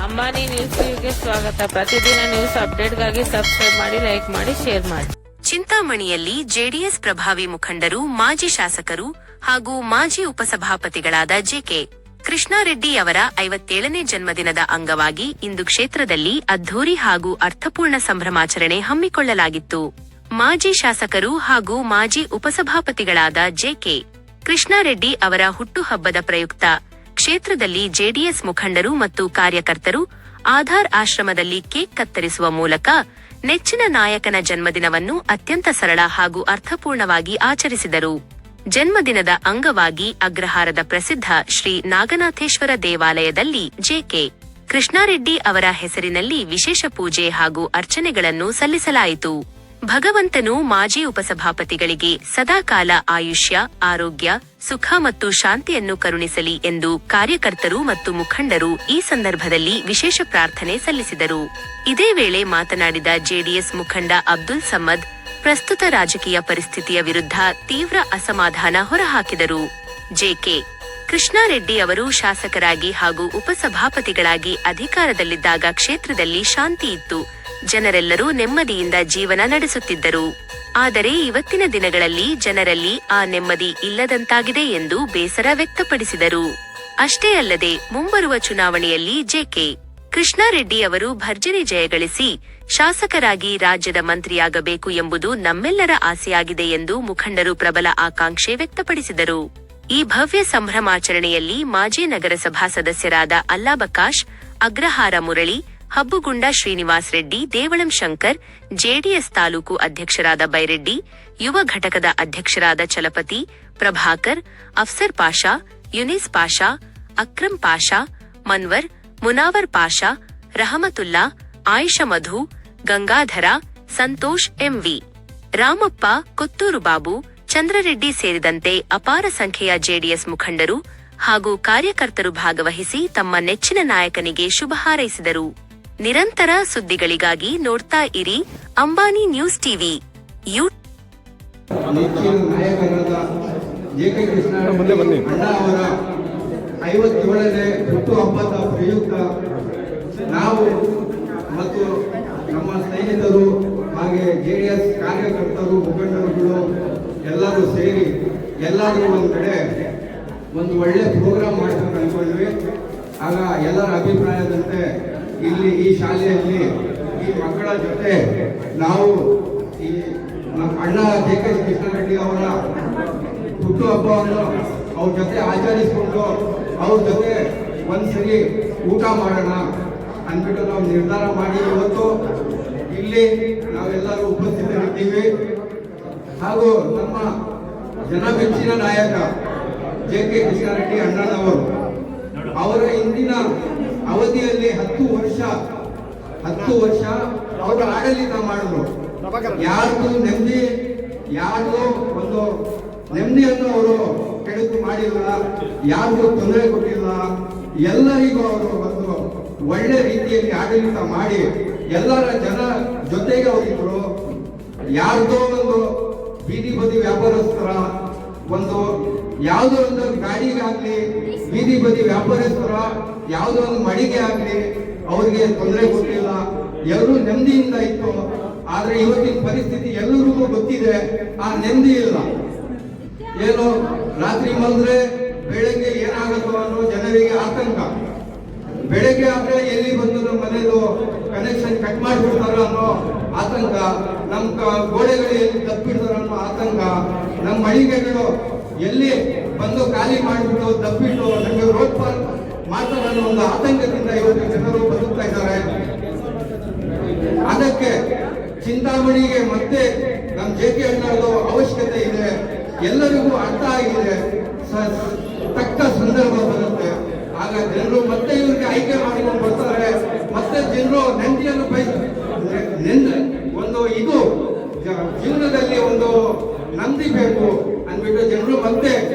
Ambani news ಗೆ ಸ್ವಾಗತ. ಪ್ರತಿದಿನ ನ್ಯೂಸ್ ಅಪ್ಡೇಟ್ಗಾಗಿ ಸಬ್ಸ್ಕ್ರೈಬ್ ಮಾಡಿ, ಲೈಕ್ ಮಾಡಿ, ಶೇರ್ ಮಾಡಿ. ಚಿಂತಾಮಣಿಯಲ್ಲಿ ಜೆಡಿಎಸ್ ಪ್ರಭಾವಿ ಮುಖಂಡರು, ಮಾಜಿ ಶಾಸಕರು ಹಾಗೂ ಮಾಜಿ ಉಪಸಭಾಪತಿಗಳಾದ ಜೆಕೆ ಕೃಷ್ಣಾರೆಡ್ಡಿ ಅವರ 57ನೇ ಜನ್ಮದಿನದ ಅಂಗವಾಗಿ ಇಂದು ಕ್ಷೇತ್ರದಲ್ಲಿ ಅದ್ಧೂರಿ ಹಾಗೂ ಅರ್ಥಪೂರ್ಣ ಸಂಭ್ರಮಾಚರಣೆ ಹಮ್ಮಿಕೊಳ್ಳಲಾಗಿತ್ತು. ಮಾಜಿ ಶಾಸಕರು ಹಾಗೂ ಮಾಜಿ ಉಪಸಭಾಪತಿಗಳಾದ ಜೆಕೆ ಕೃಷ್ಣಾರೆಡ್ಡಿ ಅವರ ಹುಟ್ಟುಹಬ್ಬದ ಪ್ರಯುಕ್ತ ಕ್ಷೇತ್ರದಲ್ಲಿ ಜೆಡಿಎಸ್ ಮುಖಂಡರು ಮತ್ತು ಕಾರ್ಯಕರ್ತರು ಆಧಾರ್ ಆಶ್ರಮದಲ್ಲಿ ಕೇಕ್ ಕತ್ತರಿಸುವ ಮೂಲಕ ನೆಚ್ಚಿನ ನಾಯಕನ ಜನ್ಮದಿನವನ್ನು ಅತ್ಯಂತ ಸರಳ ಹಾಗೂ ಅರ್ಥಪೂರ್ಣವಾಗಿ ಆಚರಿಸಿದರು. ಜನ್ಮದಿನದ ಅಂಗವಾಗಿ ಅಗ್ರಹಾರದ ಪ್ರಸಿದ್ಧ ಶ್ರೀ ನಾಗನಾಥೇಶ್ವರ ದೇವಾಲಯದಲ್ಲಿ ಜೆಕೆ ಕೃಷ್ಣಾರೆಡ್ಡಿ ಅವರ ಹೆಸರಿನಲ್ಲಿ ವಿಶೇಷ ಪೂಜೆ ಹಾಗೂ ಅರ್ಚನೆಗಳನ್ನು ಸಲ್ಲಿಸಲಾಯಿತು. ಭಗವಂತನು ಮಾಜಿ ಉಪಸಭಾಪತಿಗಳಿಗೆ ಸದಾಕಾಲ ಆಯುಷ್ಯ, ಆರೋಗ್ಯ, ಸುಖ ಮತ್ತು ಶಾಂತಿಯನ್ನು ಕರುಣಿಸಲಿ ಎಂದು ಕಾರ್ಯಕರ್ತರು ಮತ್ತು ಮುಖಂಡರು ಈ ಸಂದರ್ಭದಲ್ಲಿ ವಿಶೇಷ ಪ್ರಾರ್ಥನೆ ಸಲ್ಲಿಸಿದರು. ಇದೇ ವೇಳೆ ಮಾತನಾಡಿದ ಜೆಡಿಎಸ್ ಮುಖಂಡ ಅಬ್ದುಲ್ ಸಮದ್, ಪ್ರಸ್ತುತ ರಾಜಕೀಯ ಪರಿಸ್ಥಿತಿಯ ವಿರುದ್ಧ ತೀವ್ರ ಅಸಮಾಧಾನ ಹೊರಹಾಕಿದರು. ಜೆಕೆ ಕೃಷ್ಣಾರೆಡ್ಡಿ ಅವರು ಶಾಸಕರಾಗಿ ಹಾಗೂ ಉಪಸಭಾಪತಿಗಳಾಗಿ ಅಧಿಕಾರದಲ್ಲಿದ್ದಾಗ ಕ್ಷೇತ್ರದಲ್ಲಿ ಶಾಂತಿ ಇತ್ತು, ಜನರೆಲ್ಲರೂ ನೆಮ್ಮದಿಯಿಂದ ಜೀವನ ನಡೆಸುತ್ತಿದ್ದರು. ಆದರೆ ಇವತ್ತಿನ ದಿನಗಳಲ್ಲಿ ಜನರಲ್ಲಿ ಆ ನೆಮ್ಮದಿ ಇಲ್ಲದಂತಾಗಿದೆ ಎಂದು ಬೇಸರ ವ್ಯಕ್ತಪಡಿಸಿದರು. ಅಷ್ಟೇ ಅಲ್ಲದೆ ಮುಂಬರುವ ಚುನಾವಣೆಯಲ್ಲಿ ಜೆಕೆ ಕೃಷ್ಣಾರೆಡ್ಡಿ ಅವರು ಭರ್ಜರಿ ಜಯಗಳಿಸಿ ಶಾಸಕರಾಗಿ ರಾಜ್ಯದ ಮಂತ್ರಿಯಾಗಬೇಕು ಎಂಬುದು ನಮ್ಮೆಲ್ಲರ ಆಸೆಯಾಗಿದೆ ಎಂದು ಮುಖಂಡರು ಪ್ರಬಲ ಆಕಾಂಕ್ಷೆ ವ್ಯಕ್ತಪಡಿಸಿದರು. ಈ ಭವ್ಯ ಸಂಭ್ರಮಾಚರಣೆಯಲ್ಲಿ ಮಾಜಿ ನಗರಸಭಾ ಸದಸ್ಯರಾದ ಅಲ್ಲಾಬಕಾಶ್, ಅಗ್ರಹಾರ ಮುರಳಿ, ಹಬ್ಬುಗುಂಡ ಶ್ರೀನಿವಾಸ್ ರೆಡ್ಡಿ, ದೇವಳಂ ಶಂಕರ್, ಜೆಡಿಎಸ್ ತಾಲೂಕು ಅಧ್ಯಕ್ಷರಾದ ಬೈರೆಡ್ಡಿ, ಯುವ ಘಟಕದ ಅಧ್ಯಕ್ಷರಾದ ಚಲಪತಿ, ಪ್ರಭಾಕರ್, ಅಫ್ಸರ್ ಪಾಷಾ, ಯುನಿಸ್ ಪಾಷಾ, ಅಕ್ರಂ ಪಾಷಾ, ಮನ್ವರ್, ಮುನಾವರ್ ಪಾಷಾ, ರಹಮತುಲ್ಲಾ, ಆಯಿಷಾ ಮಧು, ಗಂಗಾಧರ, ಸಂತೋಷ್, ಎಂವಿ ರಾಮಪ್ಪ, ಕೊತ್ತೂರು ಬಾಬು, ಚಂದ್ರರೆಡ್ಡಿ ಸೇರಿದಂತೆ ಅಪಾರ ಸಂಖ್ಯೆಯ ಜೆಡಿಎಸ್ ಮುಖಂಡರು ಹಾಗೂ ಕಾರ್ಯಕರ್ತರು ಭಾಗವಹಿಸಿ ತಮ್ಮ ನೆಚ್ಚಿನ ನಾಯಕನಿಗೆ ಶುಭ ಹಾರೈಸಿದರು. ನಿರಂತರ ಸುದ್ದಿಗಳಿಗಾಗಿ ನೋಡ್ತಾ ಇರಿ ಅಂಬಾನಿ ನ್ಯೂಸ್ ಟಿವಿ. ನೆಚ್ಚಿನ ನಾಯಕರಾದ ಜೆಕೆ ಕೃಷ್ಣಾರೆಡ್ಡಿ ಅಣ್ಣ ಅವರ 57ನೇ ಹುಟ್ಟುಹಬ್ಬದ ಪ್ರಯುಕ್ತ ನಾವು ಮತ್ತು ನಮ್ಮ ಸ್ನೇಹಿತರು ಹಾಗೆ ಜೆಡಿಎಸ್ ಕಾರ್ಯಕರ್ತರು, ಮುಖಂಡರುಗಳು ಎಲ್ಲರೂ ಸೇರಿ ಎಲ್ಲರೂ ಒಂದು ಕಡೆ ಒಂದು ಒಳ್ಳೆ ಪ್ರೋಗ್ರಾಮ್ ಮಾಡಬೇಕು ಅಂದ್ಕೊಂಡ್ವಿ. ಆಗ ಎಲ್ಲರ ಅಭಿಪ್ರಾಯದಂತೆ ಇಲ್ಲಿ ಈ ಶಾಲೆಯಲ್ಲಿ ಈ ಮಕ್ಕಳ ಜೊತೆ ನಾವು ಈ ನಮ್ಮ ಅಣ್ಣ ಜೆಕೆ ಕೃಷ್ಣಾರೆಡ್ಡಿ ಅವರ ಹುಟ್ಟುಹಬ್ಬವನ್ನು ಅವ್ರ ಜೊತೆ ಆಚರಿಸಿಕೊಂಡು ಅವ್ರ ಜೊತೆ ಒಂದ್ಸರಿ ಊಟ ಮಾಡೋಣ ಅಂದ್ಬಿಟ್ಟು ನಾವು ನಿರ್ಧಾರ ಮಾಡಿ ಇವತ್ತು ಇಲ್ಲಿ ನಾವೆಲ್ಲರೂ ಉಪಸ್ಥಿತರಿದ್ದೀವಿ. ಹಾಗೂ ನಮ್ಮ ಜನಮೆಚ್ಚಿನ ನಾಯಕ ಜೆಕೆ ಕೃಷ್ಣಾರೆಡ್ಡಿ ಅಣ್ಣನವರು ಅವರ ಇಂದಿನ ಅವಧಿಯಲ್ಲಿ 10 ವರ್ಷ ಅವರು ಆಡಳಿತ ಮಾಡಿದ್ರು. ಯಾರ್ದು ನೆಮ್ಮದಿ, ಯಾರ್ದು ಒಂದು ನೆಮ್ಮದಿಯನ್ನು ಅವರು ಕೆಡುಕು ಮಾಡಿಲ್ಲ, ಯಾರಿಗೂ ತೊಂದರೆ ಕೊಟ್ಟಿಲ್ಲ. ಎಲ್ಲರಿಗೂ ಅವರು ಒಂದು ಒಳ್ಳೆ ರೀತಿಯಲ್ಲಿ ಆಡಳಿತ ಮಾಡಿ ಎಲ್ಲರ ಜನ ಜೊತೆಗೆ ಅವರಿದ್ರು. ಯಾರ್ದೋ ಒಂದು ಬೀದಿ ಬದಿ ವ್ಯಾಪಾರಸ್ಥರ ಒಂದು ಯಾವುದೋ ಒಂದು ಗಾಡಿಗಾಗ್ಲಿ, ಬೀದಿ ಬದಿ ವ್ಯಾಪಾರಸ್ಥರ ಯಾವುದೋ ಒಂದು ಮಳಿಗೆ ಆಗ್ಲಿ ಅವ್ರಿಗೆ ತೊಂದರೆ ಕೊಟ್ಟಿಲ್ಲ. ಎಲ್ಲರೂ ನೆಮ್ಮದಿಯಿಂದ ಇತ್ತು. ಆದ್ರೆ ಇವತ್ತಿನ ಪರಿಸ್ಥಿತಿ ಎಲ್ಲರಿಗೂ ಗೊತ್ತಿದೆ, ಆ ನೆಮ್ಮದಿ ಇಲ್ಲ. ಏನು ರಾತ್ರಿ ಮಲದ್ರೆ ಬೆಳಗ್ಗೆ ಏನಾಗುತ್ತೋ ಅನ್ನೋ ಜನರಿಗೆ ಆತಂಕ. ಬೆಳಗ್ಗೆ ಆದ್ರೆ ಎಲ್ಲಿ ಬಂದು ನಮ್ಮ ಮನೆಯದು ಕನೆಕ್ಷನ್ ಕಟ್ ಮಾಡಿಬಿಡ್ತಾರ ಅನ್ನೋ ಆತಂಕ, ನಮ್ಮ ಗೋಡೆಗಳು ಎಲ್ಲಿ ತಪ್ಪಿಡ್ತಾರ ಅನ್ನೋ ಆತಂಕ, ನಮ್ಮ ಮಳಿಗೆಗಳು ಎಲ್ಲಿ ಬಂದು ಖಾಲಿ ಮಾಡಿಬಿಟ್ಟು ತಪ್ಪಿಟ್ಟು ನಮಗೆ ರೋಡ್ ಪಾಲ್ ಮಾಡ್ತಾರೆ ಅನ್ನೋ ಒಂದು ಆತಂಕದಿಂದ ಇವತ್ತು ಜನರು ಬದುಕ್ತಾ ಇದ್ದಾರೆ. ಅದಕ್ಕೆ ಚಿಂತಾಮಣಿಗೆ ಮತ್ತೆ ನಮ್ಮ ಜೆಕೆ ಅಣ್ಣರದು ಅವಶ್ಯಕತೆ ಇದೆ. ಎಲ್ಲರಿಗೂ ಅರ್ಥ ಆಗಿದೆ, ತಕ್ಕ ಸಂದರ್ಭ ಬರುತ್ತೆ. ಆಗ ಜನರು ಮತ್ತೆ ಇವ್ರಿಗೆ ಆಯ್ಕೆ ಮಾಡಿಕೊಂಡು ಬರ್ತಾರೆ. ಮತ್ತೆ ಜನರು ನೆಮ್ಮದಿಯನ್ನು ಒಂದು ಇದು ಜೀವನದಲ್ಲಿ ಒಂದು ನಂದಿ ಬೇಕು ಅಂದ್ಬಿಟ್ಟು ಜನರು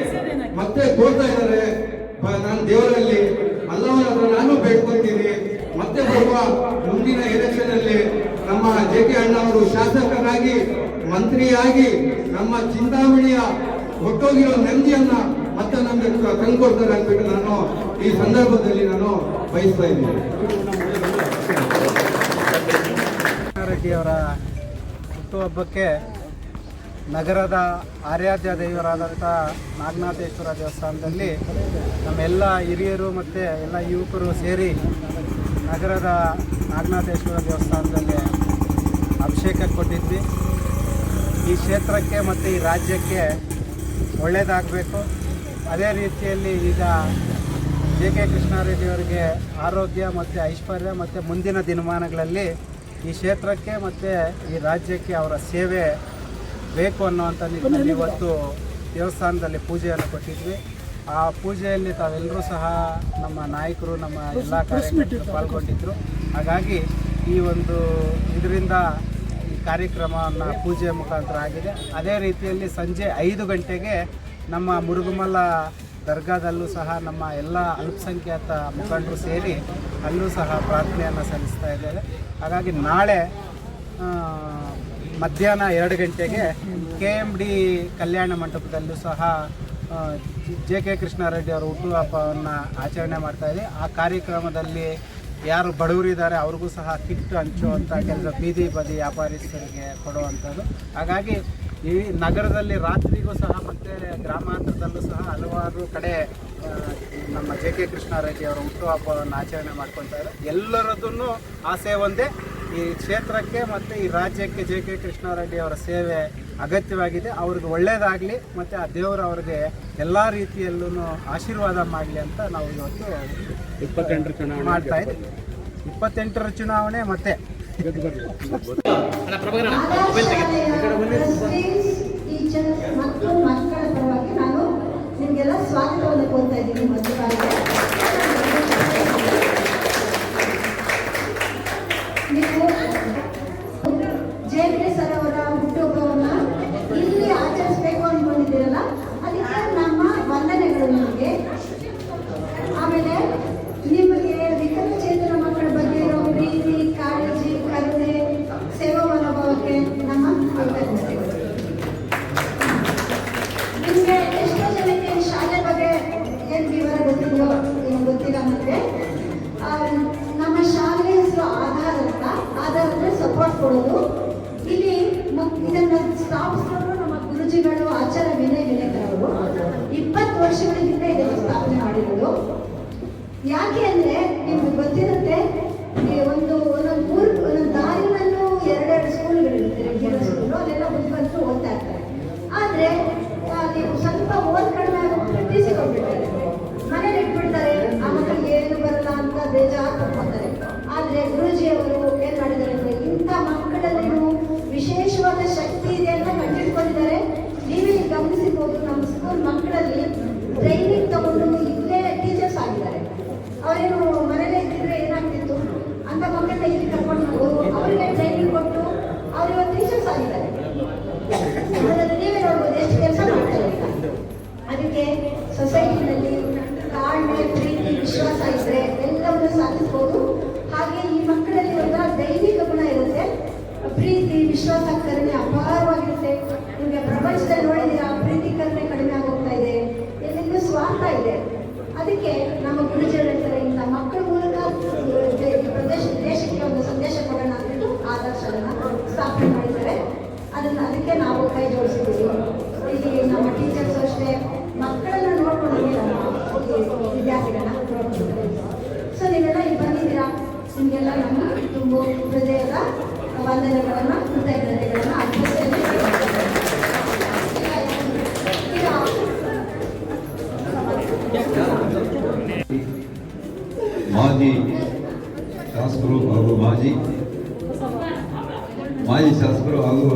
ಮತ್ತೆ ಕೋರ್ತಾ ಇದ್ದಾರೆ. ನಾನು ದೇವರಲ್ಲಿ ಅಲ್ಲವನ ಹತ್ರ ನಾನು ಬೇಡ್ಕೊಳ್ತೀನಿ, ಮತ್ತೆ ಬರುವ ಮುಂದಿನ ಎಲೆಕ್ಷನ್ ಅಲ್ಲಿ ನಮ್ಮ ಜೆಕೆ ಅಣ್ಣ ಅವರು ಶಾಸಕರಾಗಿ, ಮಂತ್ರಿಯಾಗಿ ನಮ್ಮ ಚಿಂತಾಮಣಿಯ ಹೊಟ್ಟೋಗಿರೋ ನೆಮ್ಮದಿಯನ್ನ ಮತ್ತೆ ನಮ್ಗೆ ತಂದ್ಕೊಡ್ತಾರೆ ಅಂದ್ಬಿಟ್ಟು ನಾನು ಈ ಸಂದರ್ಭದಲ್ಲಿ ನಾನು ಬಯಸ್ತಾ ಇದ್ದೀನಿ. ರೆಡ್ಡಿಯವರ ಹುಟ್ಟುಹಬ್ಬಕ್ಕೆ ನಗರದ ಆರಾಧ್ಯ ದೇವರಾದಂಥ ನಾಗನಾಥೇಶ್ವರ ದೇವಸ್ಥಾನದಲ್ಲಿ ನಮ್ಮೆಲ್ಲ ಹಿರಿಯರು ಮತ್ತು ಎಲ್ಲ ಯುವಕರು ಸೇರಿ ನಗರದ ನಾಗನಾಥೇಶ್ವರ ದೇವಸ್ಥಾನದಲ್ಲಿ ಅಭಿಷೇಕ ಕೊಟ್ಟಿದ್ವಿ. ಈ ಕ್ಷೇತ್ರಕ್ಕೆ ಮತ್ತು ಈ ರಾಜ್ಯಕ್ಕೆ ಒಳ್ಳೆಯದಾಗಬೇಕು. ಅದೇ ರೀತಿಯಲ್ಲಿ ಈಗ ಜೆ ಕೆ ಕೃಷ್ಣಾರೆಡ್ಡಿಯವರಿಗೆ ಆರೋಗ್ಯ ಮತ್ತು ಐಶ್ವರ್ಯ ಮತ್ತು ಮುಂದಿನ ದಿನಮಾನಗಳಲ್ಲಿ ಈ ಕ್ಷೇತ್ರಕ್ಕೆ ಮತ್ತು ಈ ರಾಜ್ಯಕ್ಕೆ ಅವರ ಸೇವೆ ಬೇಕು ಅನ್ನುವಂಥ ನಿಟ್ಟಿನಲ್ಲಿ ಇವತ್ತು ದೇವಸ್ಥಾನದಲ್ಲಿ ಪೂಜೆಯನ್ನು ಕೊಟ್ಟಿದ್ವಿ. ಆ ಪೂಜೆಯಲ್ಲಿ ತಾವೆಲ್ಲರೂ ಸಹ ನಮ್ಮ ನಾಯಕರು, ನಮ್ಮ ಎಲ್ಲ ಕಾರ್ಯಕರ್ತರು ಪಾಲ್ಗೊಂಡಿದ್ದರು. ಹಾಗಾಗಿ ಈ ಒಂದು ಇದರಿಂದ ಈ ಕಾರ್ಯಕ್ರಮವನ್ನು ಪೂಜೆಯ ಮುಖಾಂತರ ಆಗಿದೆ. ಅದೇ ರೀತಿಯಲ್ಲಿ ಸಂಜೆ 5 ಗಂಟೆಗೆ ನಮ್ಮ ಮುರುಗಮಲ್ಲ ದರ್ಗಾದಲ್ಲೂ ಸಹ ನಮ್ಮ ಎಲ್ಲ ಅಲ್ಪಸಂಖ್ಯಾತ ಮುಖಂಡರು ಸೇರಿ ಅಲ್ಲೂ ಸಹ ಪ್ರಾರ್ಥನೆಯನ್ನು ಸಲ್ಲಿಸ್ತಾ ಇದ್ದೇವೆ. ಹಾಗಾಗಿ ನಾಳೆ ಮಧ್ಯಾಹ್ನ 2 ಗಂಟೆಗೆ KMD ಕಲ್ಯಾಣ ಮಂಟಪದಲ್ಲೂ ಸಹ ಜೆ ಕೆ ಕೃಷ್ಣಾರೆಡ್ಡಿ ಅವರ ಹುಟ್ಟುಹಬ್ಬವನ್ನು ಆಚರಣೆ ಮಾಡ್ತಾಯಿದೆ. ಆ ಕಾರ್ಯಕ್ರಮದಲ್ಲಿ ಯಾರು ಬಡವರಿದ್ದಾರೆ ಅವ್ರಿಗೂ ಸಹ ಕಿಟ್ ಹಂಚುವಂಥ ಕೆಲಸ ಬೀದಿ ಬದಿ ವ್ಯಾಪಾರಸ್ಥರಿಗೆ ಕೊಡುವಂಥದ್ದು. ಹಾಗಾಗಿ ಈ ನಗರದಲ್ಲಿ ರಾತ್ರಿಗೂ ಸಹ ಮತ್ತು ಗ್ರಾಮಾಂತರದಲ್ಲೂ ಸಹ ಹಲವಾರು ಕಡೆ ನಮ್ಮ ಜೆ ಕೆ ಕೃಷ್ಣಾರೆಡ್ಡಿ ಅವರ ಹುಟ್ಟುಹಬ್ಬವನ್ನು ಆಚರಣೆ ಮಾಡ್ಕೊತಾರೆ. ಎಲ್ಲರದೂ ಆಸೆ ಒಂದೇ, ಈ ಕ್ಷೇತ್ರಕ್ಕೆ ಮತ್ತು ಈ ರಾಜ್ಯಕ್ಕೆ ಜೆ ಕೆ ಕೃಷ್ಣಾರೆಡ್ಡಿ ಅವರ ಸೇವೆ ಅಗತ್ಯವಾಗಿದೆ. ಅವ್ರಿಗೆ ಒಳ್ಳೆಯದಾಗಲಿ ಮತ್ತು ಆ ದೇವರು ಅವ್ರಿಗೆ ಎಲ್ಲ ರೀತಿಯಲ್ಲೂ ಆಶೀರ್ವಾದ ಮಾಡಲಿ ಅಂತ ನಾವು ಇವತ್ತು 28ರ ಚುನಾವಣೆ ಮಾಡ್ತಾ ಇದ್ದೀವಿ. 28ರ ಚುನಾವಣೆ ಮತ್ತೆ ಟೀಚರ್ಸ್ ಮತ್ತು ಮಕ್ಕಳ ಪರವಾಗಿ ನಾನು ನಿಮಗೆಲ್ಲ ಸ್ವಾಗತವನ್ನು ಕೋರ್ತಾ ಇದ್ದೀನಿ. ಮೊದಲ ಬಾರಿಗೆ ನೀವು ಜೆ.ಕೆ. ಸರ್ ಅವರ ಹುಟ್ಟುಹಬ್ಬವನ್ನು ಇಲ್ಲಿ ಆಚರಿಸಬೇಕು ಅಂದ್ಕೊಂಡಿದ್ದೀರಲ್ಲ, ಅದಕ್ಕೆ ನಮ್ಮ ವಂದನೆಗಳು ನಿಮಗೆ. ಆಮೇಲೆ ನಿಮಗೆ ವಿಕಲಚೇತನ ಮಕ್ಕಳ ಬಗ್ಗೆ ಇರೋ ಪ್ರೀತಿ, ಕಾಳಜಿ, ಕರುಣೆ, ಸೇವಾ ಮನೋಭಾವಕ್ಕೆ ನಮ್ಮ ಕೃತಜ್ಞತೆಗಳು. ನಿಮಗೆ ಎಷ್ಟೋ ಜನಕ್ಕೆ ಶಾಲೆ ಬಗ್ಗೆ ಏನು ವಿವರ ಗೊತ್ತಿದೆಯೋ ಏನು ಗೊತ್ತಿಲ್ಲ. ನಮಗೆ ನಮ್ಮ ಶಾಲೆಯ ಹೆಸರು ಆಧಾರದ ಸಪೋರ್ಟ್ ಕೊಡೋದು. ಇಲ್ಲಿ ಇದನ್ನು ಸ್ಥಾಪಿಸಿದ್ರು ನಮ್ಮ ಗುರುಜಿಗಳು ಆಚಾರ್ಯ ವಿನಯ್ ವಿನಯಕರ್ ಅವರು 20 ವರ್ಷಗಳ ಹಿಂದೆ ಇದನ್ನು ಸ್ಥಾಪನೆ ಮಾಡಿರೋದು. ಯಾಕೆ ಅಂದರೆ ನಿಮ್ಗೆ ಗೊತ್ತಿರುತ್ತೆ, ಒಂದೊಂದು ದಾರಿನಲ್ಲೂ 2 ಸ್ಕೂಲ್ಗಳಿರುತ್ತೆ, ರೆಗ್ಯುಲರ್ ಸ್ಕೂಲು, ಅಲ್ಲೆಲ್ಲ ಬುದ್ಧಿವಂತರು ಓದ್ತಾ ಇರ್ತಾರೆ. ಆದರೆ ನೀವು ಸ್ವಲ್ಪ ಓದ್ ಕಡಿಮೆ ಆಗೋಗ್ಬಿಟ್ಟು ತೀಸಿಕೊಂಡ್ಬಿಡ್ತಾರೆ, ಮನೇಲಿ ಇಟ್ಬಿಡ್ತಾರೆ, ಆ ಮಕ್ಕಳಿಗೆ ಏನು ಬರಲ್ಲ ಅಂತ ಬೇಜಾರು ತಗೊಳ್ತಾರೆ. ಆದರೆ ಗುರುಜಿಯವರು ಏನು ಮಾಡಿದ್ದಾರೆ ಅಂದರೆ ಇಂಥ ಮಕ್ಕಳಲ್ಲಿನೂ ವಿಶೇಷವಾದ ಶಕ್ತಿ ಇದೆ ಅಂತ ಕಂಡಿಡ್ಕೊಂಡಿದ್ದಾರೆ. ನೀವೇ ಗಮನಿಸಿರ್ಬೋದು, ನಮ್ಮ ಸ್ಕೂಲ್ ಮಕ್ಕಳಲ್ಲಿ ಟ್ರೈನಿಂಗ್ ತಗೊಂಡು ಇಲ್ಲೇ ಟೀಚರ್ಸ್ ಆಗಿದ್ದಾರೆ. ಅವರೇನು ಮನೇಲೇ ಇದ್ದಿದ್ರೆ ಏನಾಗ್ತಿತ್ತು ಅಂತ ಮಕ್ಕಳನ್ನ ಇಲ್ಲಿ ಕರ್ಕೊಂಡು ಹೋಗೋದು, ಅವರಿಗೆ ಟ್ರೈನಿಂಗ್ ಕೊಟ್ಟು ಅವರಿವ ಟೀಚರ್ಸ್ ಆಗಿದ್ದಾರೆ. ಅದರಲ್ಲಿ ನೀವೇ ನೋಡ್ಬೋದು ಎಷ್ಟು ಕೆಲಸ ಮಾಡ್ತಾರೆ. ಅದಕ್ಕೆ ಸೊಸೈಟಿನಲ್ಲಿ ತಾಳ್ಮೆ, ಪ್ರೀತಿ, ವಿಶ್ವಾಸ ಇದ್ದರೆ ಎಲ್ಲವನ್ನೂ ಸಾಧಿಸ್ಬೋದು. ಹಾಗೆ ಈ ಮಕ್ಕಳಲ್ಲಿ ಒಂಥರ ದೈವಿಕ ಗುಣ ಇರುತ್ತೆ, ಪ್ರೀತಿ, ವಿಶ್ವಾಸ, ಕರುಣೆ ಅಪಾರವಾಗಿರುತ್ತೆ. ನಿಮಗೆ ಪ್ರಪಂಚದಲ್ಲಿ ನೋಡಿದ್ದೀರಾ, ಪ್ರೀತಿ ಕರುಣೆ ಕಡಿಮೆ ಆಗೋಗ್ತಾ ಇದೆ, ಎಲ್ಲೆಲ್ಲೂ ಸ್ವಾರ್ಥ ಇದೆ. ಅದಕ್ಕೆ ನಮ್ಮ ಗುರುಜಿಗಳು ಹೇಳ್ತಾರೆ, ಇಂಥ ಮಕ್ಕಳ ಮೂಲಕ ದೇಶಕ್ಕೆ ಒಂದು ಸಂದೇಶ ಕೊಡೋಣ ಅಂದ್ಬಿಟ್ಟು ಆದರ್ಶವನ್ನು ಸ್ಥಾಪನೆ ಮಾಡಿದ್ದಾರೆ. ಅದಕ್ಕೆ ನಾವು ಕೈ ಜೋಡಿಸಿದ್ದೀವಿ. ಇಲ್ಲಿ ನಮ್ಮ ಟೀಚರ್ಸ್ ಅಷ್ಟೇ ಮಕ್ಕಳನ್ನ ನೋಡ್ಕೊಂಡಿದ್ದೀವಿ, ನಮ್ಮ ವಿದ್ಯಾರ್ಥಿಗಳನ್ನ ನೋಡ್ಕೊಂಡಿದ್ದಾರೆ. ಸೊ ನೀವೆಲ್ಲ ಇಲ್ಲಿ ಬಂದಿದ್ದೀರಾ, ನಿಮಗೆಲ್ಲ ನಮ್ಮ ತುಂಬ ಹೃದಯದ ವಂದನೆಗಳನ್ನು, ಕೃತಜ್ಞತೆಗಳನ್ನು ಅರ್ಪಿಸ್ತೇನೆ. ಮಾಜಿ ಶಾಸಕರು ಹಾಗೂ ಮಾಜಿ ಶಾಸಕರು ಹಾಗೂ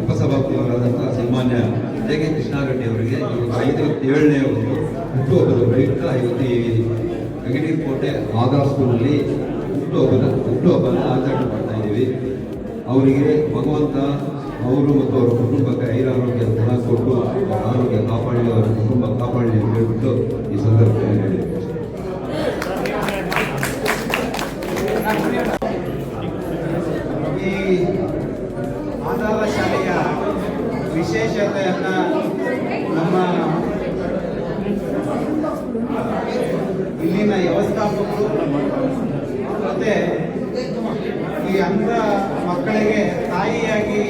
ಉಪಸಭಾಪತಿಯವರಾದಂತಹ ಸನ್ಮಾನ್ಯ ಜೆ ಕೆ ಕೃಷ್ಣಾರೆಡ್ಡಿ ಅವರಿಗೆ 57ನೇ ಒಂದು ಹುಟ್ಟುಹಬ್ಬದ ಪ್ರಯುಕ್ತ ಇವತ್ತು ಈ ಅಗಿರಿಕೋಟೆ ಆಧಾರ್ ಸ್ಕೂಲಲ್ಲಿ ಹುಟ್ಟುಹಬ್ಬನ ಆಚರಣೆ ಮಾಡ್ತಾ ಇದ್ದೀವಿ. ಅವರಿಗೆ ಭಗವಂತ ಅವರು ಮತ್ತು ಅವರ ಕುಟುಂಬಕ್ಕೆ ಐರಾರೋಗ್ಯ ಗುಣ ಕೊಟ್ಟು ಆರೋಗ್ಯ ಕಾಪಾಡಲಿ, ಅವರ ಕುಟುಂಬ ಕಾಪಾಡಲಿ ಅಂತ ಹೇಳ್ಬಿಟ್ಟು ಈ ಸಂದರ್ಭದಲ್ಲಿ ಹೇಳಿದೆ. ಈ ಆಧಾರ ಶಾಲೆಯ ವಿಶೇಷತೆಯನ್ನು ಇಲ್ಲಿನ ವ್ಯವಸ್ಥಾಪಕರು ಮತ್ತೆ ಈ ಅಂಧ ಮಕ್ಕಳಿಗೆ ತಾಯಿಯಾಗಿ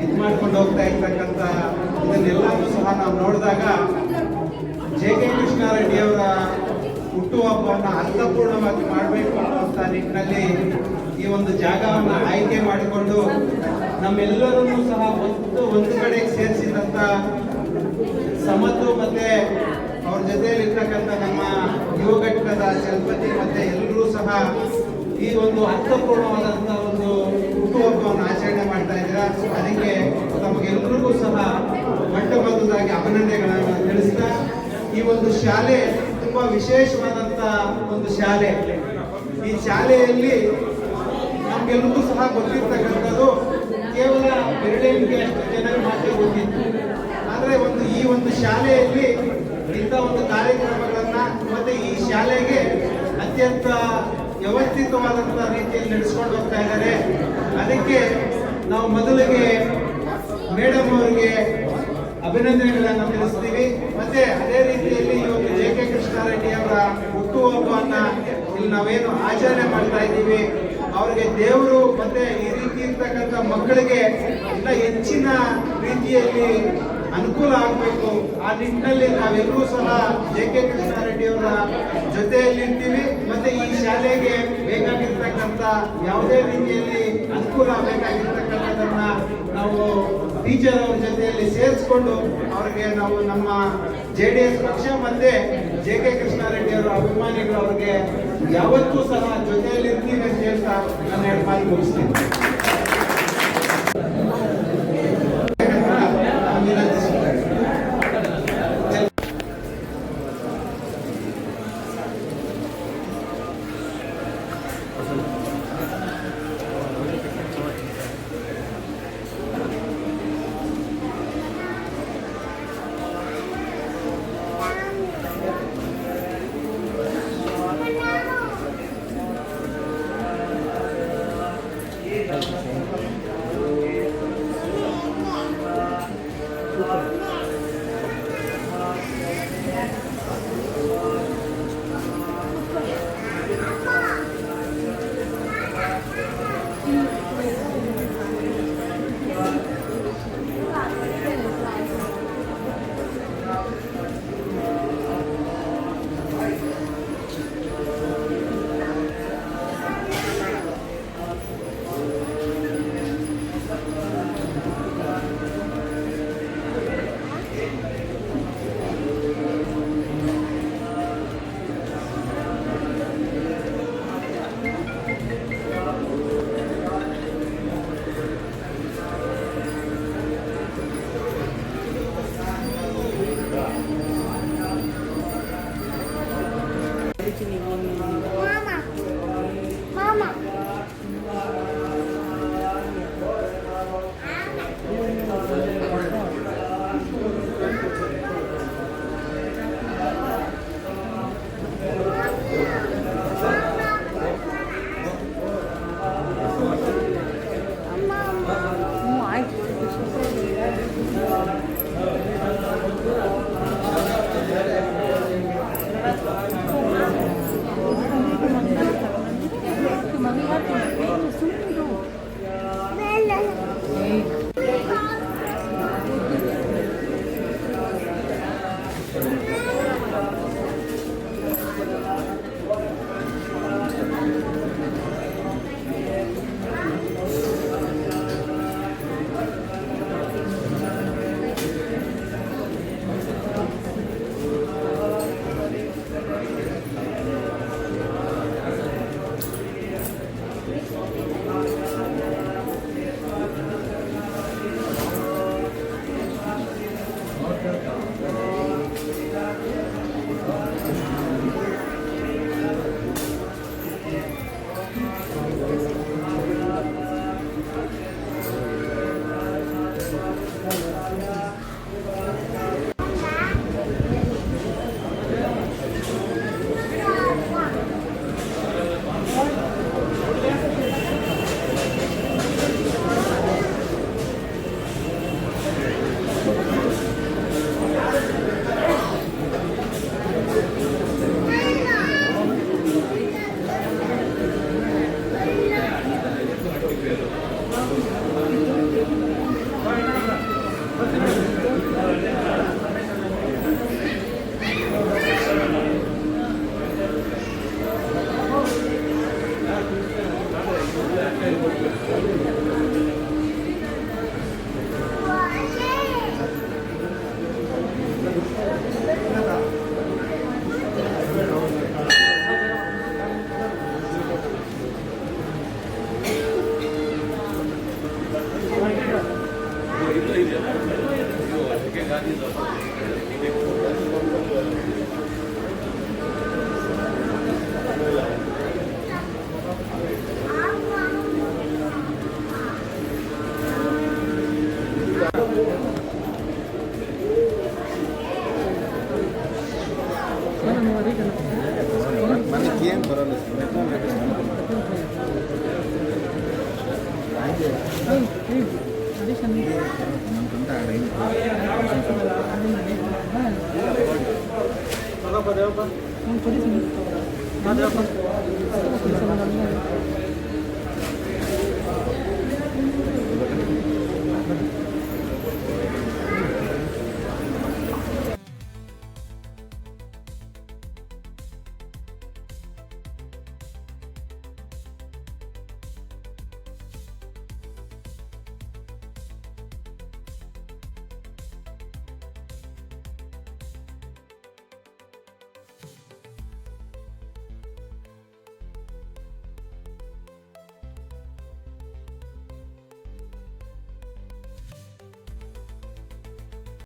ಇದು ಮಾಡ್ಕೊಂಡು ಹೋಗ್ತಾ ಇರ್ತಕ್ಕಂಥ ಇದನ್ನೆಲ್ಲನೂ ಸಹ ನಾವು ನೋಡಿದಾಗ JK ಕೃಷ್ಣಾರೆಡ್ಡಿ ಅವರ ಹುಟ್ಟುಹಬ್ಬವನ್ನು ಅರ್ಥಪೂರ್ಣವಾಗಿ ಮಾಡಬೇಕು ಅನ್ನುವಂಥ ನಿಟ್ಟಿನಲ್ಲಿ ಈ ಒಂದು ಜಾಗವನ್ನು ಆಯ್ಕೆ ಮಾಡಿಕೊಂಡು ನಮ್ಮೆಲ್ಲರನ್ನೂ ಸಹ ಒಂದು ಕಡೆಗೆ ಸೇರಿಸಿದಂಥ ಸಮತ್ತು ಮತ್ತೆ ಅವ್ರ ಜೊತೆಯಲ್ಲಿರ್ತಕ್ಕಂಥ ನಮ್ಮ ಯುವ ಘಟಕದ ಚಲಪತಿ ಮತ್ತೆ ಎಲ್ಲರೂ ಸಹ ಈ ಒಂದು ಅರ್ಥಪೂರ್ಣವಾದಂಥ ಒಂದು ಹುಟ್ಟುಹಬ್ಬವನ್ನು ಆಚರಣೆ ಮಾಡ್ತಾ ಇದ್ದೀರಾ. ಅದಕ್ಕೆ ತಮಗೆಲ್ಲರಿಗೂ ಸಹ ಮೊಟ್ಟಮೊದಲಾಗಿ ಅಭಿನಂದನೆಗಳನ್ನು ತಿಳಿಸ್ತಾ, ಈ ಒಂದು ಶಾಲೆ ತುಂಬಾ ವಿಶೇಷವಾದಂಥ ಒಂದು ಶಾಲೆ. ಈ ಶಾಲೆಯಲ್ಲಿ ನಮ್ಗೆಲ್ಲರಿಗೂ ಸಹ ಗೊತ್ತಿರ್ತಕ್ಕಂಥದ್ದು ಕೇವಲ ಬೆರಳೆಣಿಕೆ ಅಷ್ಟು ಜನರು ಮಾತ್ರ ಗೊತ್ತಿತ್ತು. ಆದರೆ ಈ ಒಂದು ಶಾಲೆಯಲ್ಲಿ ಇಂಥ ಒಂದು ಕಾರ್ಯಕ್ರಮಗಳನ್ನ ಮತ್ತೆ ಈ ಶಾಲೆಗೆ ಅತ್ಯಂತ ವ್ಯವಸ್ಥಿತವಾದಂಥ ರೀತಿಯಲ್ಲಿ ನಡೆಸ್ಕೊಂಡು ಹೋಗ್ತಾ ಇದ್ದಾರೆ. ಅದಕ್ಕೆ ನಾವು ಮೊದಲಿಗೆ ಮೇಡಮ್ ಅವರಿಗೆ ಅಭಿನಂದನೆಗಳನ್ನು ತಿಳಿಸ್ತೀವಿ. ಮತ್ತೆ ಅದೇ ರೀತಿಯಲ್ಲಿ ಇವತ್ತು JK ಕೃಷ್ಣಾರೆಡ್ಡಿ ಅವರ ಹುಟ್ಟುಹಬ್ಬವನ್ನ ಇಲ್ಲಿ ನಾವೇನು ಆಚರಣೆ ಮಾಡ್ತಾ ಇದ್ದೀವಿ, ಅವರಿಗೆ ದೇವರು ಮತ್ತೆ ಈ ರೀತಿ ಇರ್ತಕ್ಕಂಥ ಮಕ್ಕಳಿಗೆ ಇನ್ನ ಹೆಚ್ಚಿನ ರೀತಿಯಲ್ಲಿ ಅನುಕೂಲ ಆಗಬೇಕು. ಆ ನಿಟ್ಟಿನಲ್ಲಿ ನಾವೆಲ್ಲರೂ ಸಹ JK ಕೃಷ್ಣಾರೆಡ್ಡಿ ಅವರ ಜೊತೆಯಲ್ಲಿರ್ತೀವಿ. ಮತ್ತೆ ಈ ಶಾಲೆಗೆ ಬೇಕಾಗಿರ್ತಕ್ಕಂಥ ಯಾವುದೇ ರೀತಿಯಲ್ಲಿ ಅನುಕೂಲ ಬೇಕಾಗಿರ್ತಕ್ಕಂಥದನ್ನ ನಾವು ಟೀಚರ್ ಅವ್ರ ಜೊತೆಯಲ್ಲಿ ಸೇರಿಸ್ಕೊಂಡು ಅವ್ರಿಗೆ ನಾವು ನಮ್ಮ JDS ಪಕ್ಷ ಮತ್ತೆ JK ಕೃಷ್ಣಾರೆಡ್ಡಿ ಅವರ ಅಭಿಮಾನಿಗಳು ಅವ್ರಿಗೆ ಯಾವತ್ತೂ ಸಹ ಜೊತೆಯಲ್ಲಿರ್ತೀವಿ ಅಂತ ಹೇಳ್ತಾ ನಾನು 2 ಮಾತು ಮುಗಿಸ್ತೀನಿ. ನನಗೆ ಏನು ಬರೋಲ್ಲ